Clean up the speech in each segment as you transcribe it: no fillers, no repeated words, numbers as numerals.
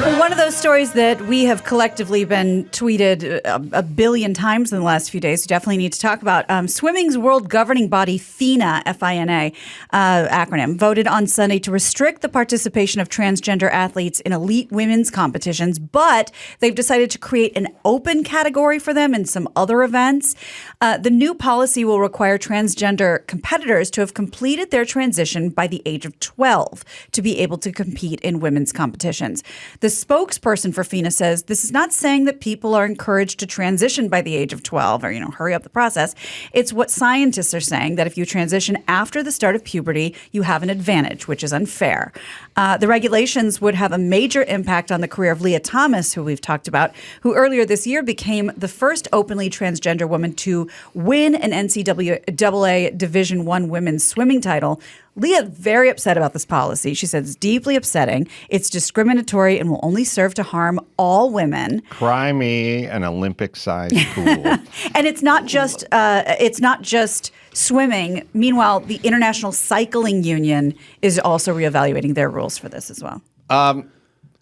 One of those stories that we have collectively been tweeted a billion times in the last few days, we definitely need to talk about. Swimming's world governing body, FINA, F-I-N-A, acronym, voted on Sunday to restrict the participation of transgender athletes in elite women's competitions, but they've decided to create an open category for them in some other events. The new policy will require transgender competitors to have completed their transition by the age of 12 to be able to compete in women's competitions. The spokesperson for FINA says this is not saying that people are encouraged to transition by the age of 12 or, hurry up the process. It's what scientists are saying, that if you transition after the start of puberty, you have an advantage, which is unfair. The regulations would have a major impact on the career of Leah Thomas, who we've talked about, who earlier this year became the first openly transgender woman to win an NCAA Division I women's swimming title. Leah very upset about this policy. She said it's deeply upsetting. It's discriminatory and will only serve to harm all women. Cry me an Olympic-sized pool. And it's not just swimming. Meanwhile, the International Cycling Union is also reevaluating their rules for this as well.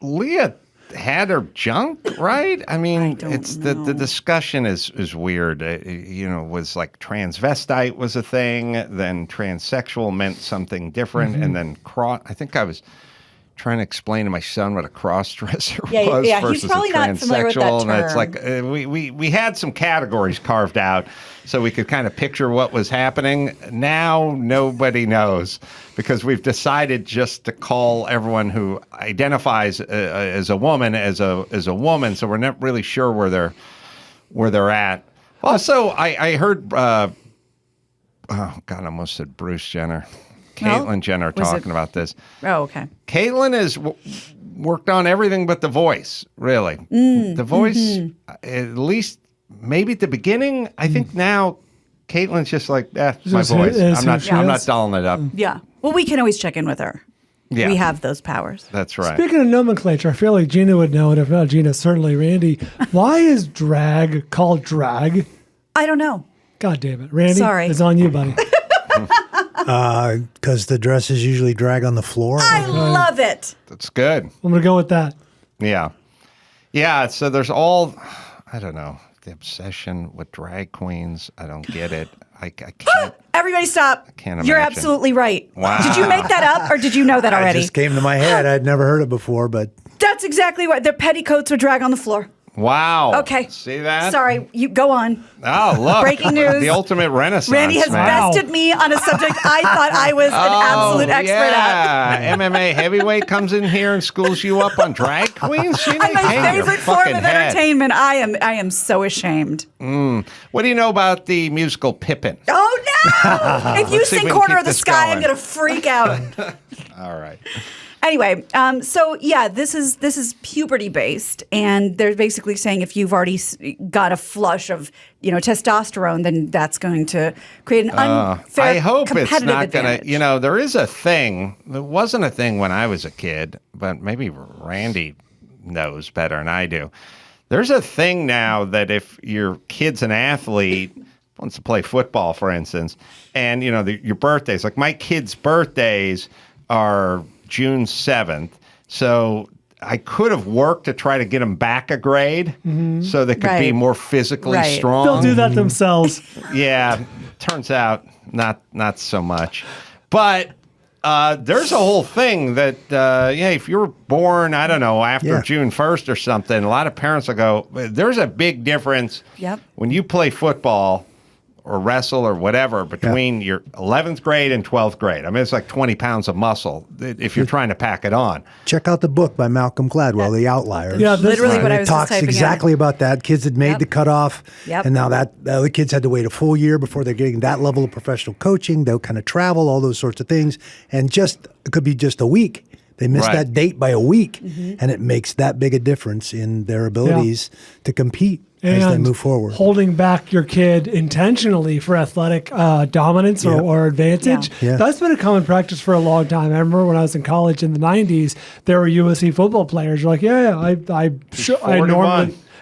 Leah had her junk, right? I mean, it's the discussion is weird. Was like transvestite was a thing, then transsexual meant something different, and then I think I was trying to explain to my son what a cross-dresser was versus he's probably a not familiar with that transsexual. term. And it's like we had some categories carved out so we could kind of picture what was happening. Now nobody knows because we've decided just to call everyone who identifies as a woman as a woman. So we're not really sure where they're at. Also, I heard. Oh God, I almost said Bruce Jenner. Caitlyn Jenner talking about this. Oh, okay. Caitlyn has worked on everything but The Voice, really. The Voice, at least maybe at the beginning. I think now Caitlyn's just like, my voice. I'm not dolling it up. Yeah. Well, we can always check in with her. Yeah. We have those powers. That's right. Speaking of nomenclature, I feel like Gina would know it. If not Gina, certainly Randy. Why is drag called drag? I don't know. God damn it. Randy, sorry. It's on you, buddy. Because the dresses usually drag on the floor. I love it. That's good. I'm going to go with that. Yeah. Yeah, so there's all, I don't know, the obsession with drag queens. I don't get it. I can't. Everybody stop. I can't imagine. You're absolutely right. Wow. Did you make that up or did you know that already? It just came to my head. I'd never heard it before, but. That's exactly what. Their petticoats would drag on the floor. Wow. Okay. See that? Sorry. You go on. Oh, look. Breaking news. The ultimate renaissance. Randy has bested me on a subject I thought I was an absolute expert at. MMA heavyweight comes in here and schools you up on drag queens. On my favorite form of entertainment. I am so ashamed. What do you know about the musical Pippin? Oh, no. If you sing Corner of the Sky, I'm going to freak out. All right. Anyway, so yeah, this is puberty based, and they're basically saying if you've already got a flush of testosterone, then that's going to create an unfair. I hope it's not going to. There is a thing. There wasn't a thing when I was a kid, but maybe Randy knows better than I do. There's a thing now that if your kid's an athlete, wants to play football, for instance, and your birthdays, like my kids' birthdays are June 7th. So I could have worked to try to get them back a grade so they could be more physically strong. They'll do that themselves. Yeah. Turns out not so much. But there's a whole thing that, if you're born, I don't know, after June 1st or something, a lot of parents will go, there's a big difference when you play football or wrestle or whatever between your 11th grade and 12th grade. I mean, it's like 20 pounds of muscle if you're trying to pack it on. Check out the book by Malcolm Gladwell, The Outliers. Yeah, literally what I was just typing. It talks exactly about that. Kids had made the cutoff, and now the other kids had to wait a full year before they're getting that level of professional coaching. They'll kind of travel, all those sorts of things. And it could be just a week. They missed that date by a week, and it makes that big a difference in their abilities to compete as they move forward. Holding back your kid intentionally for athletic dominance or advantage, that's been a common practice for a long time. I remember when I was in college in the 90s, there were USC football players who were like,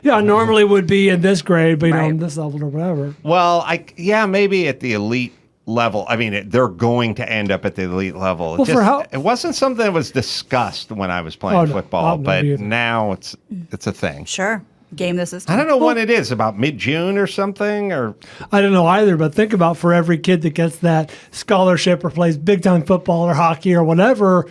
I normally would be in this grade, but in this level or whatever. Well, maybe at the elite level. I mean, they're going to end up at the elite level. It wasn't something that was discussed when I was playing football, but now it's a thing. Sure. Game the system. I don't know when it is, about mid-June or something, or I don't know either, but think about for every kid that gets that scholarship or plays big-time football or hockey or whatever,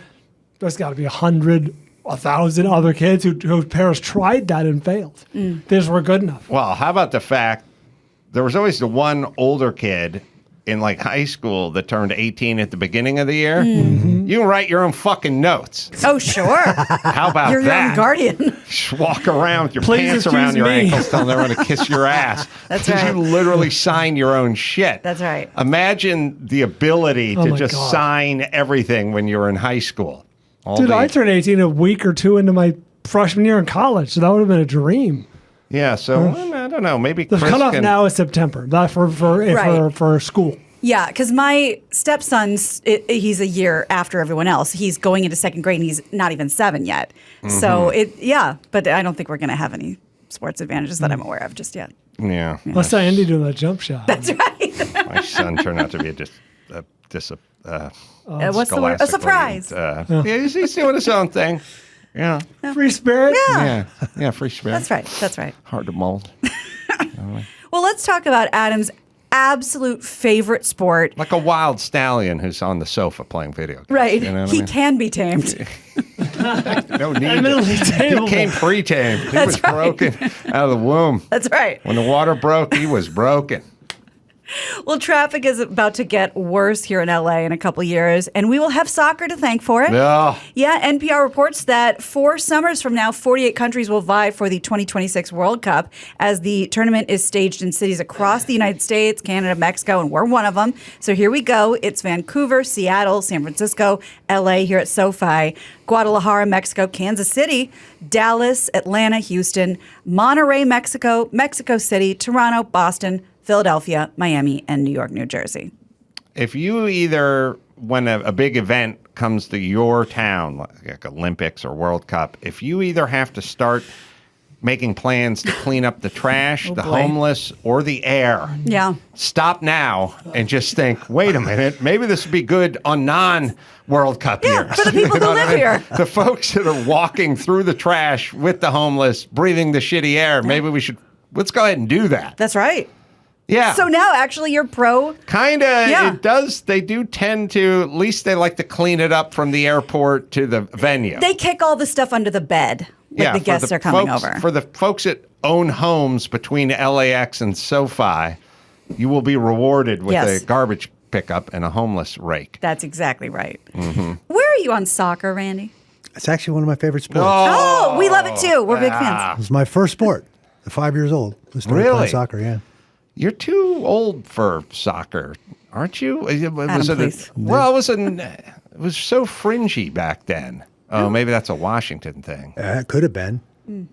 there's got to be 100, 1,000 other kids whose parents tried that and failed. They just weren't good enough. Well, how about the fact there was always the one older kid in like high school that turned 18 at the beginning of the year? You can write your own fucking notes. Oh, sure. How about You're that? your own guardian. Just walk around with your pants around your ankles telling everyone to kiss your ass. That's right. You literally sign your own shit. That's right. Imagine the ability to just sign everything when you were in high school. I turned 18 a week or two into my freshman year in college, so that would have been a dream. Yeah, so I don't know. Maybe the cutoff now is September. That for school. Yeah, because my stepson's he's a year after everyone else. He's going into second grade, and he's not even 7 yet. So but I don't think we're going to have any sports advantages that I'm aware of just yet. Yeah. Let's say Andy doing that jump shot. That's right. My son turned out to be what's the word? A surprise. He's doing his own thing. Yeah. Free spirit? Yeah, free spirit. That's right. Hard to mold. Well, let's talk about Adam's absolute favorite sport. Like a wild stallion who's on the sofa playing video games. Right. You know he can be tamed. No need. He came pre-tamed. He was broken out of the womb. That's right. When the water broke, he was broken. Well, traffic is about to get worse here in LA in a couple years, and we will have soccer to thank for it. Oh. Yeah, NPR reports that 4 summers from now, 48 countries will vie for the 2026 World Cup as the tournament is staged in cities across the United States, Canada, Mexico, and we're one of them. So here we go. It's Vancouver, Seattle, San Francisco, LA here at SoFi, Guadalajara, Mexico, Kansas City, Dallas, Atlanta, Houston, Monterrey, Mexico, Mexico City, Toronto, Boston, Philadelphia, Miami, and New York, New Jersey. If you either, when a big event comes to your town, like Olympics or World Cup, if you either have to start making plans to clean up the trash, homeless, or the air, stop now and just think, wait a minute, maybe this would be good on non-World Cup years. For the people who live here. The folks that are walking through the trash with the homeless, breathing the shitty air, maybe let's go ahead and do that. That's right. Yeah. So now, actually, you're pro. Kind of. Yeah. It does. They do tend to, at least they like to clean it up from the airport to the venue. They kick all the stuff under the bed when the guests are coming over. For the folks that own homes between LAX and SoFi, you will be rewarded with a garbage pickup and a homeless rake. That's exactly right. Mm-hmm. Where are you on soccer, Randy? It's actually one of my favorite sports. Oh, we love it too. We're big fans. It was my first sport at 5 years old. I started playing soccer, yeah. You're too old for soccer, aren't you? Please. Well, it was so fringy back then. Oh, maybe that's a Washington thing. It could have been.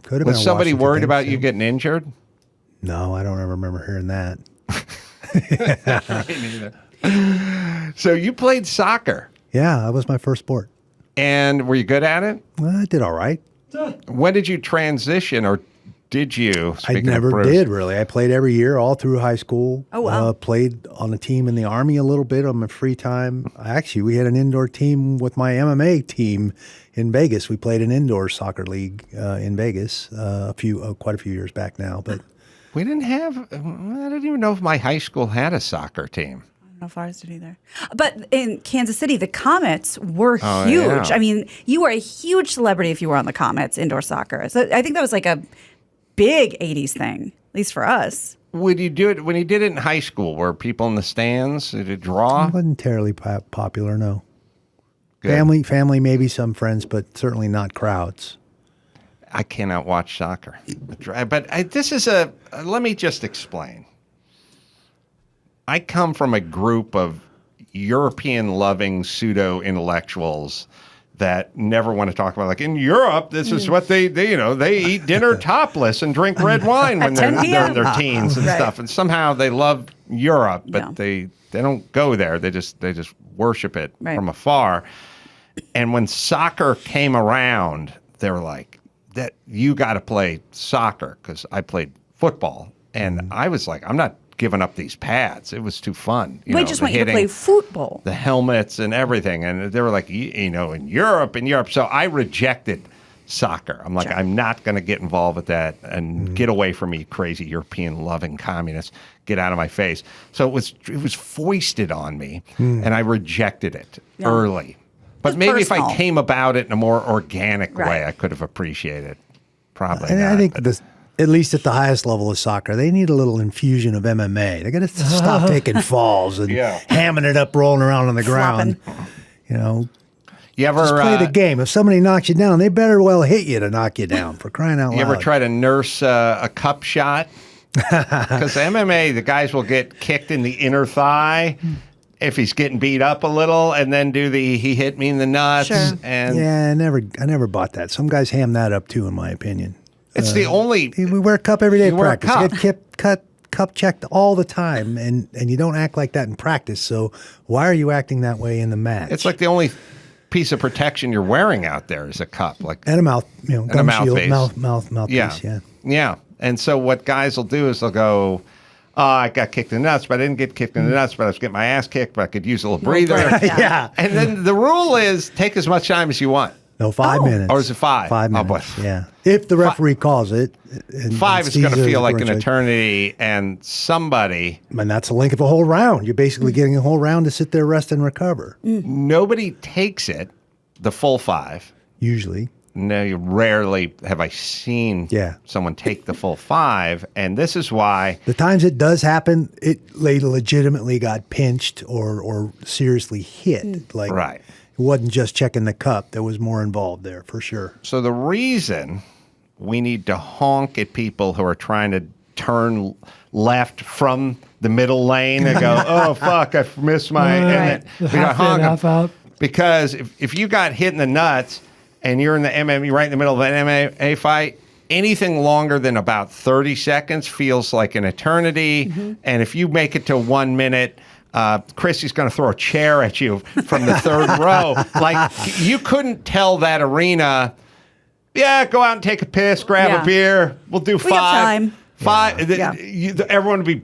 Could have been. Was somebody worried about you getting injured? No, I don't remember hearing that. Me neither. So you played soccer. Yeah, that was my first sport. And were you good at it? Well, I did all right. When did you transition, or did you? I never did, really. I played every year, all through high school. Oh, wow. Played on a team in the Army a little bit on my free time. Actually, we had an indoor team with my MMA team in Vegas. We played an indoor soccer league in Vegas quite a few years back now. But we didn't have, I don't even know if my high school had a soccer team. I don't know if ours did either. But in Kansas City, the Comets were huge. Yeah. I mean, you were a huge celebrity if you were on the Comets indoor soccer. So I think that was like a big 80s thing, at least for us. Would you do it when you did it in high school? Were people in the stands? Did it draw? It wasn't terribly popular, no. Good. Family, maybe some friends, but certainly not crowds. I cannot watch soccer. But let me just explain. I come from a group of European-loving pseudo-intellectuals that never want to talk about, like, in Europe, this is what they eat dinner topless and drink red wine when they're their teens and stuff. And somehow they love Europe, but they don't go there. They just worship it from afar. And when soccer came around, they were like, "That you got to play soccer," because I played football. And I was like, I'm not given up these pads. It was too fun. We just want you to play football. The helmets and everything. And they were like, in Europe. So I rejected soccer. I'm like, sure. I'm not going to get involved with that and get away from me, crazy European-loving communists. Get out of my face. So it was foisted on me, and I rejected it early. But maybe if I came about it in a more organic way, I could have appreciated it. Probably not. I think at least at the highest level of soccer, they need a little infusion of MMA. They got to stop taking falls and hamming it up, rolling around on the ground. You know, you ever just play the game. If somebody knocks you down, they better well hit you to knock you down. For crying out loud! You ever try to nurse a cup shot? Because MMA, the guys will get kicked in the inner thigh if he's getting beat up a little, and then do the he hit me in the nuts. Sure. And yeah, I never bought that. Some guys ham that up too, in my opinion. It's the only. We wear a cup every day at practice. You get cup checked all the time, and you don't act like that in practice. So why are you acting that way in the match? It's like the only piece of protection you're wearing out there is a cup, and a mouth, gum shield, mouthpiece. Yeah. And so what guys will do is they'll go, oh, I got kicked in the nuts, but I didn't get kicked in the nuts, but I was getting my ass kicked, but I could use a little breather. Yeah. And then the rule is take as much time as you want. No, 5 minutes. Or is it 5? 5 minutes. Oh, boy. Yeah. If the referee calls it. 5 is going to feel like an eternity, and somebody. And that's a length of a whole round. You're basically getting a whole round to sit there, rest, and recover. Nobody takes it the full 5. Usually. No, rarely have I seen someone take the full 5, and this is why. The times it does happen, they legitimately got pinched or seriously hit. Right. It wasn't just checking the cup. There was more involved there, for sure. So the reason we need to honk at people who are trying to turn left from the middle lane and go, oh, fuck, I missed my... And then we got honk half out. Because if you got hit in the nuts and you're in the MMA, right in the middle of an MMA fight, anything longer than about 30 seconds feels like an eternity. And if you make it to 1 minute... Chrissy's going to throw a chair at you from the third row. Like, you couldn't tell that arena, go out and take a piss, grab a beer. We'll do 5. We got time. 5. Everyone would be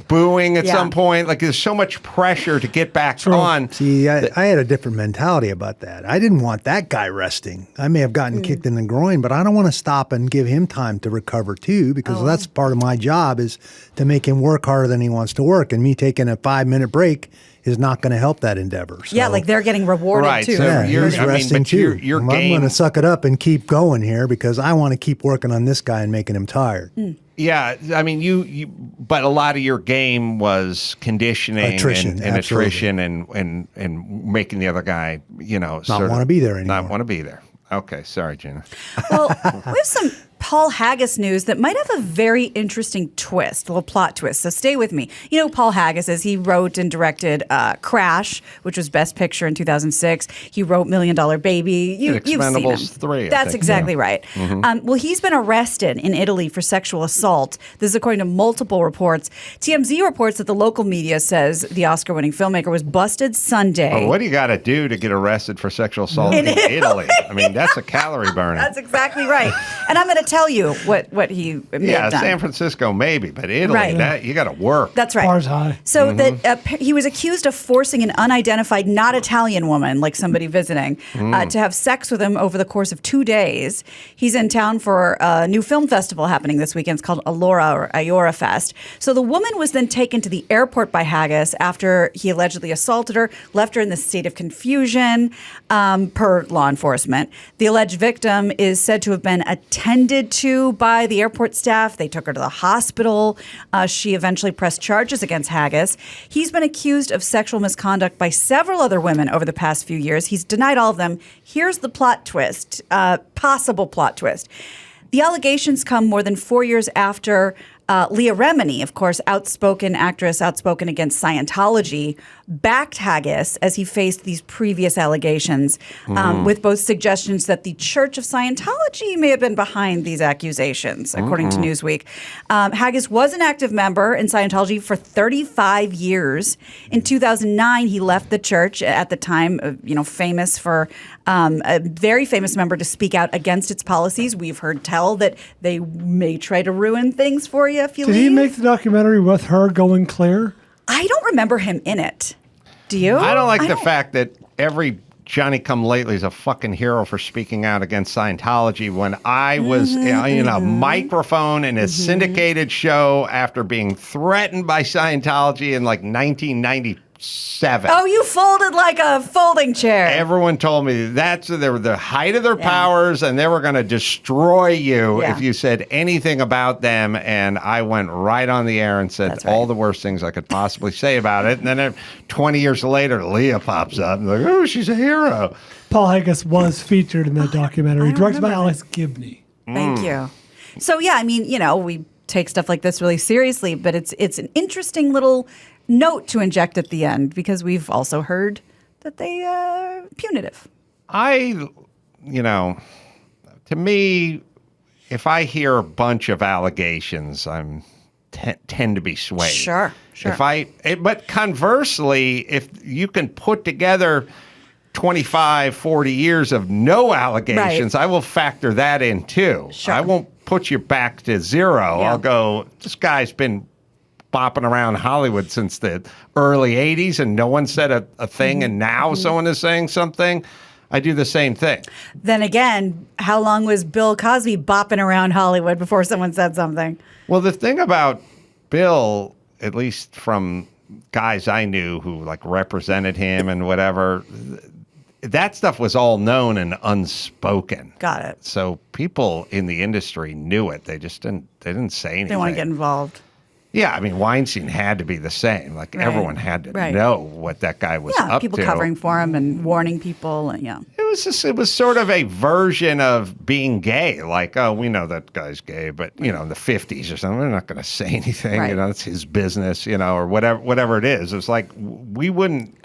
booing at some point. Like, there's so much pressure to get back on. See, I had a different mentality about that. I didn't want that guy resting. I may have gotten kicked in the groin, but I don't want to stop and give him time to recover too, because that's part of my job is to make him work harder than he wants to work. And me taking a 5-minute break is not going to help that endeavor. So, like they're getting rewarded too. So he's resting too. Your I'm going to suck it up and keep going here because I want to keep working on this guy and making him tired. Yeah, I mean, but a lot of your game was conditioning attrition, and attrition and making the other guy, not want to be there anymore. Not want to be there. Okay, sorry, Gina. Well, we have some Paul Haggis news that might have a very interesting twist, a little plot twist. So stay with me. You know who Paul Haggis is. He wrote and directed Crash, which was Best Picture in 2006. He wrote $1 Million Baby. You've seen him. 3. That's exactly right. Well, he's been arrested in Italy for sexual assault. This is according to multiple reports. TMZ reports that the local media says the Oscar-winning filmmaker was busted Sunday. Well, what do you got to do to get arrested for sexual assault in Italy? I mean, that's a calorie burner. That's exactly right. And I'm going to tell you what he may have done. San Francisco maybe, but Italy, you got to work. That's right. Bar's high. So that he was accused of forcing an unidentified, not Italian woman, like somebody visiting, to have sex with him over the course of 2 days. He's in town for a new film festival happening this weekend. It's called Iora Fest. So the woman was then taken to the airport by Haggis after he allegedly assaulted her, left her in this state of confusion, per law enforcement. The alleged victim is said to have been attended to by the airport staff. They took her to the hospital. She eventually pressed charges against Haggis. He's been accused of sexual misconduct by several other women over the past few years. He's denied all of them. Here's the plot twist, possible plot twist. The allegations come more than 4 years after Leah Remini, of course, outspoken actress, outspoken against Scientology, backed Haggis as he faced these previous allegations, with both suggestions that the Church of Scientology may have been behind these accusations, according to Newsweek. Haggis was an active member in Scientology for 35 years. In 2009, he left the church, at the time, famous for a very famous member to speak out against its policies. We've heard tell that they may try to ruin things for you if you Did leave. he make the documentary with her going clear? I don't remember him in it. Do you? I don't like the fact that every Johnny-come-lately is a fucking hero for speaking out against Scientology when I was in a microphone in a syndicated show after being threatened by Scientology in like 1997. Oh, you folded like a folding chair. Everyone told me they were the height of their powers and they were going to destroy you if you said anything about them. And I went right on the air and said all the worst things I could possibly say about it. And then 20 years later, Leah pops up and like, oh, she's a hero. Paul Haggis was featured in that documentary, directed by Alex Gibney. Thank you. So, yeah, I mean, we take stuff like this really seriously, but it's an interesting little note to inject at the end because we've also heard that they are punitive. To me, if I hear a bunch of allegations, tend to be swayed. Sure. But conversely, if you can put together 25, 40 years of no allegations, I will factor that in too. Sure. I won't put you back to zero. Yeah. I'll go, this guy's been bopping around Hollywood since the early 80s and no one said a thing and now someone is saying something. I do the same thing. Then again, how long was Bill Cosby bopping around Hollywood before someone said something? Well, the thing about Bill, at least from guys I knew who like represented him and whatever, that stuff was all known and unspoken. Got it. So people in the industry knew it. They just didn't say anything. They didn't want to get involved. Yeah, I mean, Weinstein had to be the same. Like, everyone had to know what that guy was up to. Yeah, people covering for him and warning people. And It was sort of a version of being gay. Like, oh, we know that guy's gay, but, in the 50s or something, we're not going to say anything. Right. It's his business, or whatever it is. It's like, we wouldn't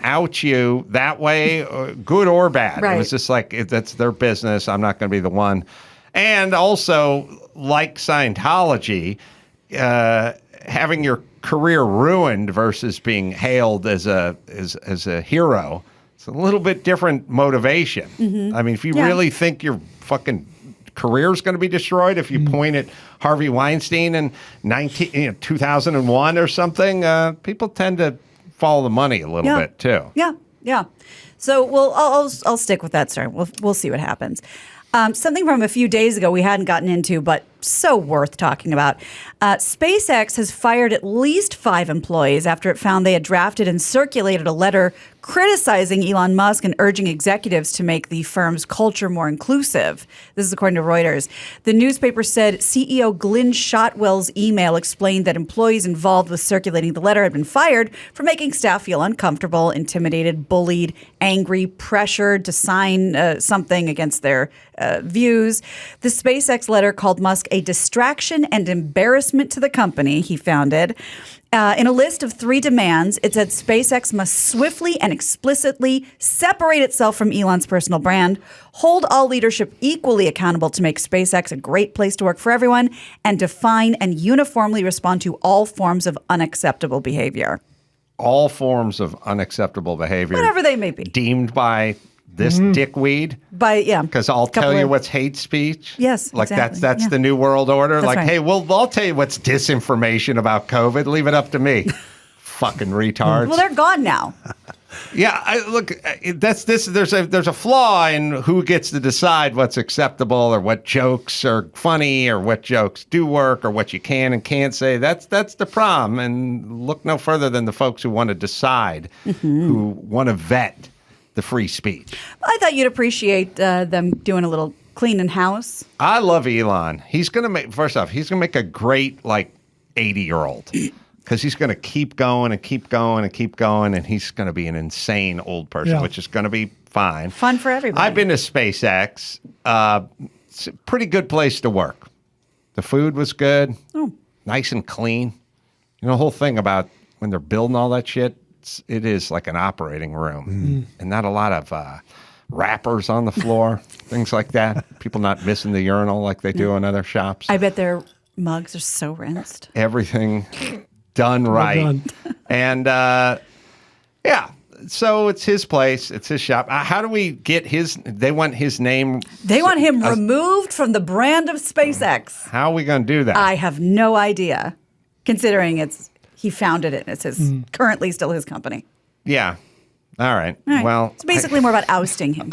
out you that way, good or bad. Right. It was just like, that's their business. I'm not going to be the one. And also, like Scientology, having your career ruined versus being hailed as a hero, it's a little bit different motivation. Mm-hmm. I mean, if you really think your fucking career is going to be destroyed, if you point at Harvey Weinstein in 2001 or something, people tend to follow the money a little bit too. Yeah. So I'll stick with that story. We'll see what happens. Something from a few days ago we hadn't gotten into, but so worth talking about. SpaceX has fired at least 5 employees after it found they had drafted and circulated a letter criticizing Elon Musk and urging executives to make the firm's culture more inclusive. This is according to Reuters. The newspaper said CEO Glenn Shotwell's email explained that employees involved with circulating the letter had been fired for making staff feel uncomfortable, intimidated, bullied, angry, pressured to sign something against their views. The SpaceX letter called Musk a distraction and embarrassment to the company he founded. In a list of 3 demands, it said SpaceX must swiftly and explicitly separate itself from Elon's personal brand, hold all leadership equally accountable to make SpaceX a great place to work for everyone, and define and uniformly respond to all forms of unacceptable behavior. All forms of unacceptable behavior. Whatever they may be. Deemed by this dickweed. Because I'll tell you what's hate speech. Yes, like exactly. that's the new world order. That's like, right. hey, I'll tell you what's disinformation about COVID. Leave it up to me. Fucking retards. Well, they're gone now. Yeah, there's a flaw in who gets to decide what's acceptable or what jokes are funny or what jokes do work or what you can and can't say. That's the problem. And look no further than the folks who want to decide, who want to vet the free speech. I thought you'd appreciate them doing a little cleaning house. I love Elon. He's going to make a great 80-year-old. Because he's going to keep going and keep going and keep going, and he's going to be an insane old person, which is going to be fine. Fun for everybody. I've been to SpaceX. It's a pretty good place to work. The food was good, nice and clean. The whole thing about when they're building all that shit, it is like an operating room, and not a lot of wrappers on the floor, things like that. People not missing the urinal like they do in other shops. I bet their mugs are so rinsed. Everything done right. Well done. And so it's his place. It's his shop. How do we get they want his name. They want him removed from the brand of SpaceX. How are we going to do that? I have no idea, considering he founded it. It's currently still his company. Yeah. All right. Well, it's basically more about ousting him.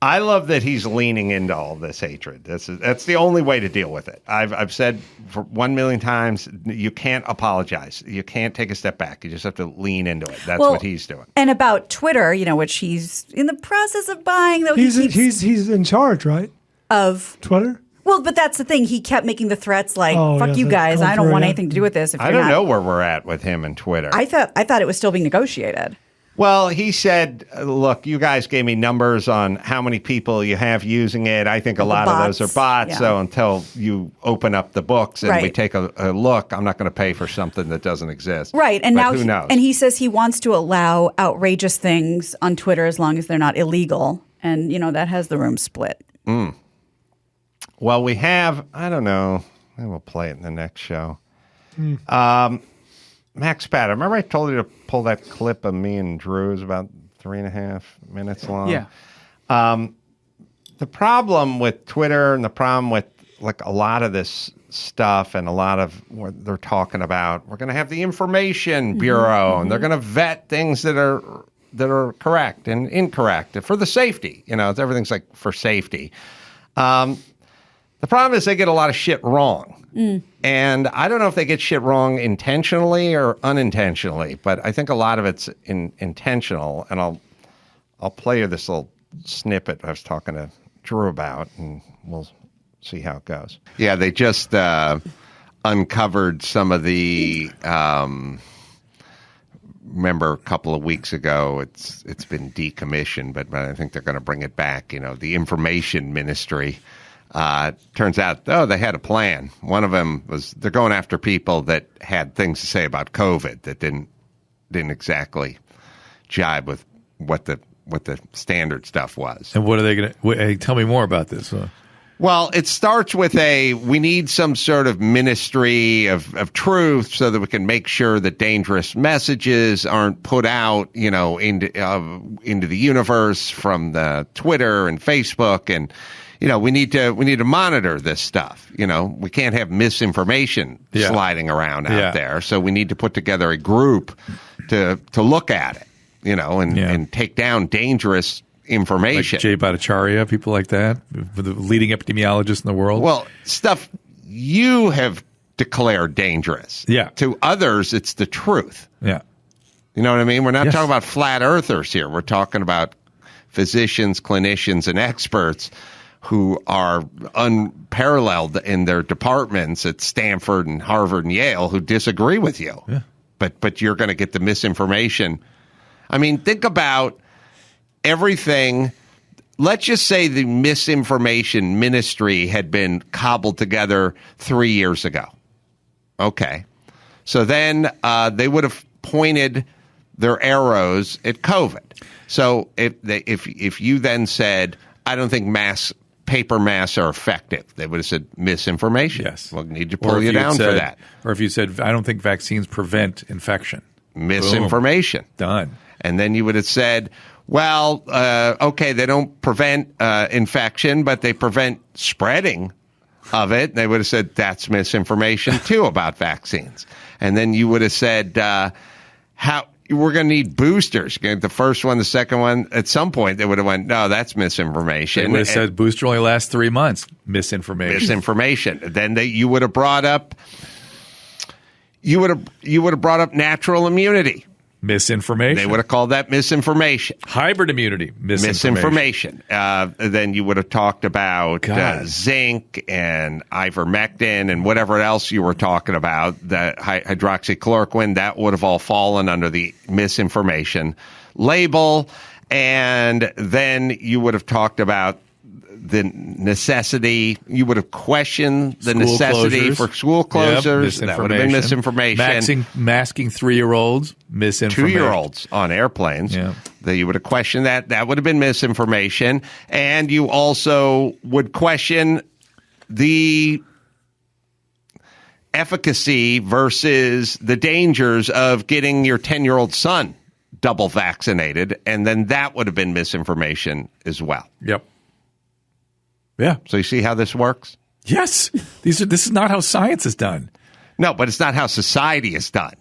I love that he's leaning into all this hatred. That's the only way to deal with it. I've said for 1 million times, you can't apologize. You can't take a step back. You just have to lean into it. That's what he's doing. And about Twitter, which he's in the process of buying, though he's in charge, right? Of Twitter. Well, but that's the thing. He kept making the threats like, "Fuck you guys! I don't want anything to do with this." I don't know where we're at with him and Twitter. I thought it was still being negotiated. Well, he said, look, you guys gave me numbers on how many people you have using it. I think a lot of those are bots. Yeah. So until you open up the books and we take a look, I'm not going to pay for something that doesn't exist. Right. And but now who knows? And he says he wants to allow outrageous things on Twitter as long as they're not illegal. And, that has the room split. Well, we have, I don't know. Maybe we'll play it in the next show. Max Spatter, remember I told you to pull that clip of me and Drew? It was about 3.5 minutes long. Yeah. The problem with Twitter and the problem with like a lot of this stuff and a lot of what they're talking about, we're going to have the Information Bureau and they're going to vet things that are correct and incorrect for the safety. Everything's like for safety. The problem is they get a lot of shit wrong. And I don't know if they get shit wrong intentionally or unintentionally, but I think a lot of it's intentional. And I'll play you this little snippet I was talking to Drew about, and we'll see how it goes. Yeah, they just uncovered some of the. Remember a couple of weeks ago, it's been decommissioned, but I think they're going to bring it back. The Information Ministry. Turns out, they had a plan. One of them was they're going after people that had things to say about COVID that didn't exactly jibe with what the standard stuff was. And what are they going to? Hey, tell me more about this. Well, it starts with we need some sort of ministry of truth so that we can make sure that dangerous messages aren't put out, into the universe from the Twitter and Facebook and. We need to monitor this stuff. We can't have misinformation sliding around out there. So we need to put together a group to look at it, and take down dangerous information. Like Jay Bhattacharya, people like that, the leading epidemiologists in the world. Well, stuff you have declared dangerous. Yeah. To others, it's the truth. Yeah. You know what I mean? We're not talking about flat earthers here. We're talking about physicians, clinicians, and experts who are unparalleled in their departments at Stanford and Harvard and Yale who disagree with you. Yeah. But you're going to get the misinformation. I mean, think about everything. Let's just say the misinformation ministry had been cobbled together 3 years ago. Okay. So then they would have pointed their arrows at COVID. So if you then said, I don't think paper masks are effective, they would have said misinformation. Yes. We'll need to pull you down for that. Or if you said, I don't think vaccines prevent infection. Misinformation. Boom. Done. And then you would have said, well, okay, they don't prevent infection, but they prevent spreading of it. They would have said that's misinformation too about vaccines. And then you would have said, we're going to need boosters. The first one, the second one. At some point, they would have went, no, that's misinformation. They would have said booster only lasts 3 months. Misinformation. Misinformation. Then you would have brought up. You would have brought up natural immunity. Misinformation. They would have called that misinformation. Hybrid immunity. Misinformation. Then you would have talked about zinc and ivermectin and whatever else you were talking about, that hydroxychloroquine, that would have all fallen under the misinformation label. And then you would have talked about the necessity. You would have questioned the necessity for school closures. That would have been misinformation. Masking 3-year-olds. Misinformation. 2-year-olds on airplanes. Yeah. That you would have questioned that. That would have been misinformation. And you also would question the efficacy versus the dangers of getting your 10-year-old son double vaccinated, and then that would have been misinformation as well. Yep. Yeah. So you see how this works? Yes. This is not how science is done. No, but it's not how society is done.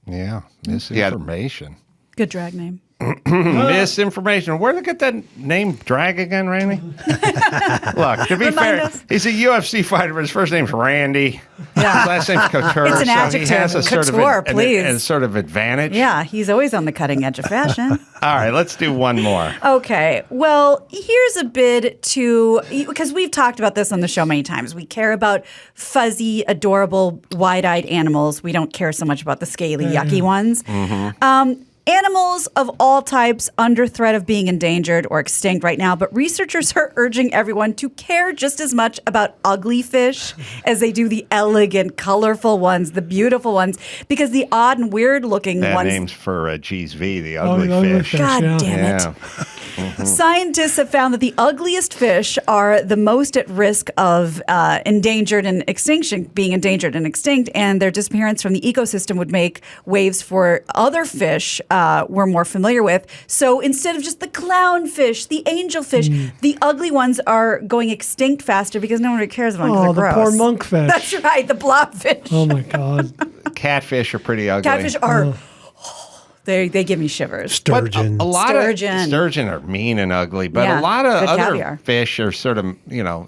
Yeah, misinformation. Good drag name. Misinformation. Where did they get that name drag again, Randy? Look, to be fair, he's a UFC fighter, but his first name's Randy. Yeah. His last name's Couture. It's an adjective. He has a Couture, please. a sort of advantage. Yeah, he's always on the cutting edge of fashion. All right, let's do one more. Okay. Well, here's a bid to, because we've talked about this on the show many times. We care about fuzzy, adorable, wide-eyed animals. We don't care so much about the scaly, yucky ones. Mm-hmm. Animals of all types under threat of being endangered or extinct right now, but researchers are urging everyone to care just as much about ugly fish as they do the elegant, colorful ones, the beautiful ones, because the odd and weird-looking That ones... name's for G's V, the ugly fish. God damn it. Scientists have found that the ugliest fish are the most at risk of endangered and extinction, being endangered and extinct, and their disappearance from the ecosystem would make waves for other fish we're more familiar with. So instead of just the clownfish, the angelfish, the ugly ones are going extinct faster because no one really cares about them. Oh, They're the gross. poor monkfish. That's right, the blobfish. Oh my God. Catfish are pretty ugly. Catfish are... They give me shivers. Sturgeon. A lot Sturgeon. of sturgeon are mean and ugly, but Yeah, a lot of good other caviar. fish are sort of,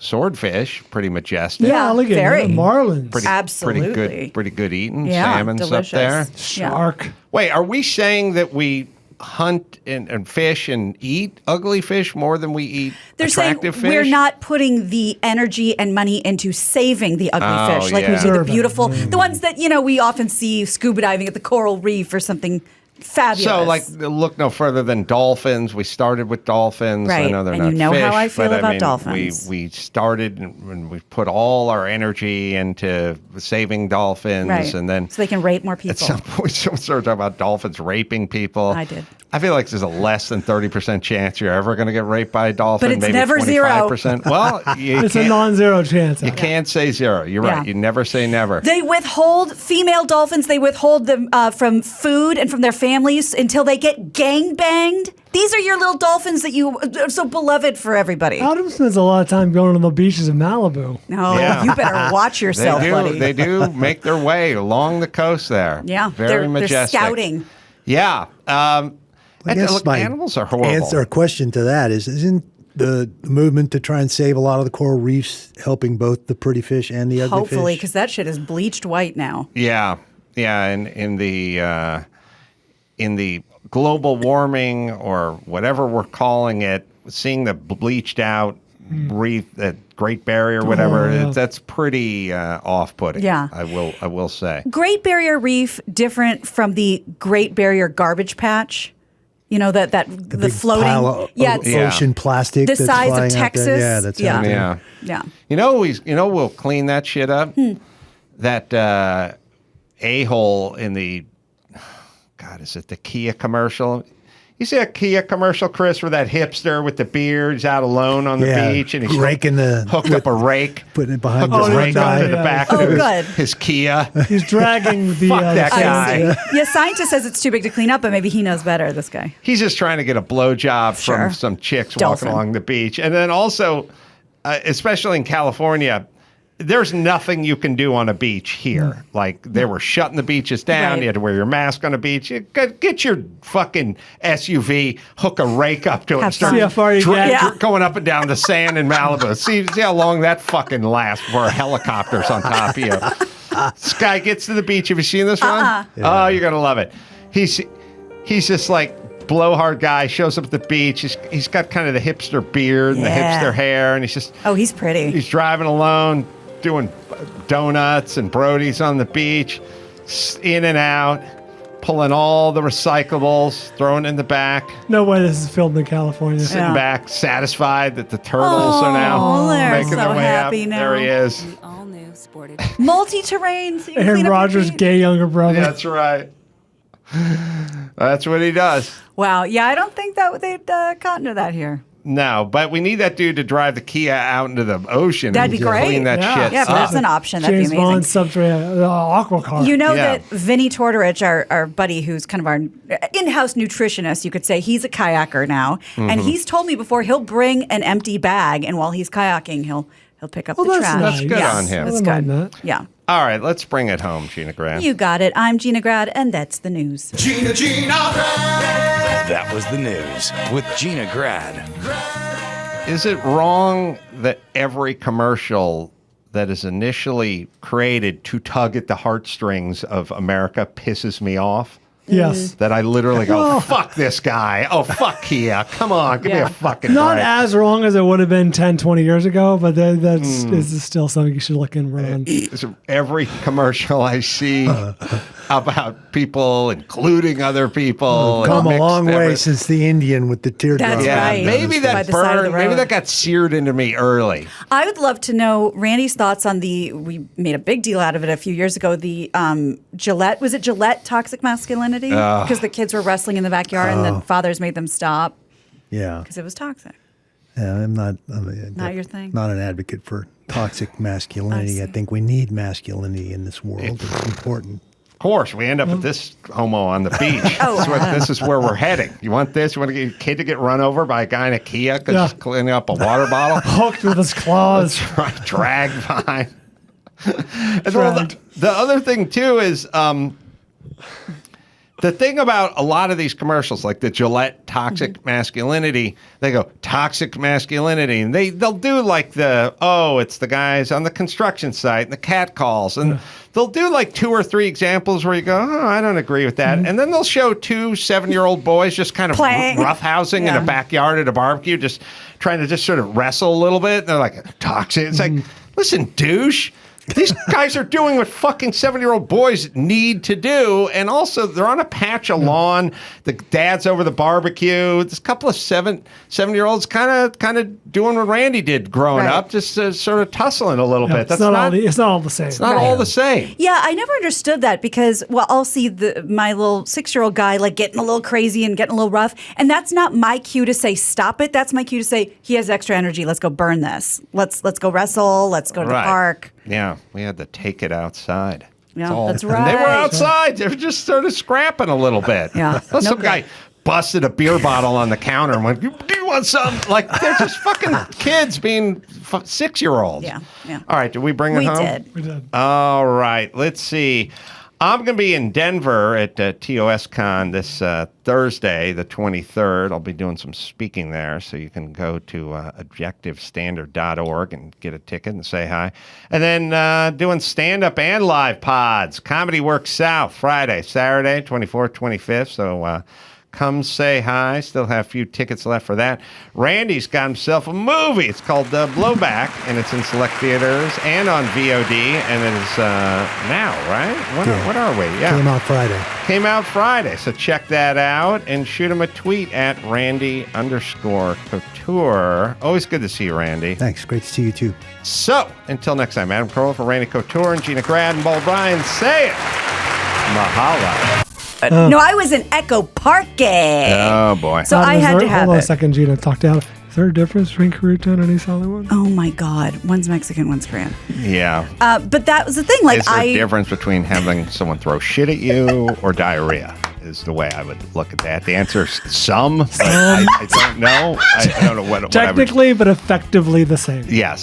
swordfish, pretty majestic. Yeah, alligator, very. marlins, Absolutely. Pretty good eating. Yeah, Salmon's delicious. up there. shark. Wait, are we saying that we hunt and fish and eat ugly fish more than we eat They're saying attractive fish? we're not putting the energy and money into saving the ugly fish, like we yeah. do the beautiful, the ones that we often see scuba diving at the coral reef or something fabulous. So, look no further than dolphins. We started with dolphins. I Right, know they're and not you know fish, how I feel but, about dolphins. We started and we put all our energy into saving dolphins, right, and then so they can rape more people. at some point, someone started talking about dolphins raping people. I did. I feel like there's a less than 30% chance you're ever going to get raped by a dolphin. But it's maybe never 25%. Well, It's a non-zero chance. You can't say zero. You're right. You never say never. They withhold female dolphins. They withhold them from food and from their families until they get gang banged. These are your little dolphins that you are so beloved for everybody. Adam spends a lot of time going to the beaches of Malibu. No, Yeah. you better watch yourself, buddy. They do make their way along the coast there. Yeah, Very majestic. They're scouting. Yeah. I guess look, my animals are horrible. answer or question to that isn't the movement to try and save a lot of the coral reefs helping both the pretty fish and the ugly Hopefully, fish? because that shit is bleached white now. Yeah. And in the global warming or whatever we're calling it, seeing the bleached out reef, that Great Barrier, whatever, that's pretty off-putting. Yeah. I will say. Great Barrier Reef different from the Great Barrier Garbage Patch. The Big floating, pile of ocean plastic the that's size of flying out Texas. there. Yeah, that's out there. Yeah. We'll clean that shit up. That a-hole in the, God, is it the Kia commercial? You see a Kia commercial, Chris, where that hipster with the beard's out alone on the beach and he's raking hooked up a rake, putting it behind hooked his a rake eye. onto the back of his Kia. He's dragging the Fuck that guy. Yeah, scientist says it's too big to clean up, but maybe he knows better, this guy. He's just trying to get a blowjob Sure. from some chicks Dolphin. walking along the beach. And then also, especially in California, there's nothing you can do on a beach here. Like, they were shutting the beaches down. Right. You had to wear your mask on the beach. You get your fucking SUV, hook a rake up to it, Have and start fun. See how far you get. Yeah. going up and down the sand in Malibu. See how long that fucking lasts before a helicopter's on top of you. This guy gets to the beach. Have you seen this one? Oh, you're going to love it. He's just like blowhard guy, shows up at the beach. He's got kind of the hipster beard and the hipster hair, and He's pretty. he's driving alone, doing donuts and Brodies on the beach, in and out, pulling all the recyclables, throwing in the back, No way this is filmed in California. sitting back, satisfied that the turtles are now they're making their so way happy up. now. There he is. All new sported. Multi-terrain. So you can clean Aaron up your Rodgers' beach. gay younger brother. That's right. That's what he does. Wow. Yeah, I don't think that they'd cotton to that here. No, but we need that dude to drive the Kia out into the ocean. That'd be and great. Clean that shit Yeah, if up. that's an option, that'd James be amazing. Bond submarine aqua car. You know Yeah. that Vinny Tortorich, our buddy, who's kind of our in-house nutritionist, you could say, he's a kayaker now, and he's told me before he'll bring an empty bag, and while he's kayaking, he'll pick up the that's trash. nice. That's good on him. I That's wouldn't good. mind that. Yeah. All right, let's bring it home, Gina Grad. You got it. I'm Gina Grad, and that's the news. Gina Grad. That was the news with Gina Grad. Is it wrong that every commercial that is initially created to tug at the heartstrings of America pisses me off? Yes. That I literally go, fuck this guy. Oh, fuck Kia. Come on, give me a fucking Not break. as wrong as it would have been 10, 20 years ago, but that's is still something you should look in on. So every commercial I see about people, including other people. Come a mixed long way everything. since the Indian with the teardrop. That's Yeah, right. maybe By that the side of the burned. Maybe road. that got seared into me early. I would love to know Randy's thoughts on we made a big deal out of it a few years ago, the Gillette, was it Gillette toxic masculinity? Because the kids were wrestling in the backyard and the fathers made them stop Yeah. because it was toxic. Yeah, I'm not your thing? Not an advocate for toxic masculinity. I I see. think we need masculinity in this world. It's important. Of course, we end up with this homo on the beach. This is where we're heading. You want this? You want to get your kid to get run over by a guy in a Kia because he's cleaning up a water bottle? Hooked with his claws. That's right, dragged behind. And well, the other thing, too, is the thing about a lot of these commercials, like the Gillette toxic masculinity, they go, toxic masculinity. And they'll do like it's the guys on the construction site and the cat calls. And they'll do like 2 or 3 examples where you go, I don't agree with that. And then they'll show 2 7-year-old boys just kind of Playing. roughhousing in a backyard at a barbecue, just trying to just sort of wrestle a little bit. And they're like, toxic. It's like, listen, douche. These guys are doing what fucking 7-year-old boys need to do. And also, they're on a patch of lawn. The dad's over the barbecue. There's a couple of 7-year-olds kind of doing what Randy did growing up, just sort of tussling a little bit. It's not all the same. It's not all the same. Yeah, I never understood that because, I'll see my little 6-year-old guy like getting a little crazy and getting a little rough. And that's not my cue to say, stop it. That's my cue to say, he has extra energy. Let's go burn this. Let's go wrestle. Let's go to the park. Yeah, we had to take it outside. Yeah, that's And they were right. outside. They were just sort of scrapping a little bit. Yeah. Some guy busted a beer bottle on the counter and went, do you want some? Like, they're just fucking kids being 6-year-olds. Yeah. All right, did we bring it We home? did. We did. All right, let's see. I'm going to be in Denver at TOSCon this Thursday, the 23rd. I'll be doing some speaking there, so you can go to objectivestandard.org and get a ticket and say hi. And then doing stand-up and live pods. Comedy Works South, Friday, Saturday, 24th, 25th. So come say hi. Still have a few tickets left for that. Randy's got himself a movie. It's called Blowback, and it's in select theaters and on VOD, and it is now, right? What are we? Yeah. Came out Friday. So check that out and shoot him a tweet at Randy_Couture. Always good to see you, Randy. Thanks. Great to see you, too. So, until next time, Adam Carolla for Randy Couture and Gina Grad and Paul Bryan, say it. Mahala. No, I was in Echo Parque. Oh, boy. So I had to have Hold on a it. second, Gina. Talk down. Is there a difference between Koreatown and East Hollywood? Oh my God. One's Mexican, one's Korean. Yeah. But that was the thing. Like Is there a difference between having someone throw shit at you or diarrhea? Is the way I would look at that. The answer is some. But I don't know. I don't know what I would. Technically, but effectively the same. Yes.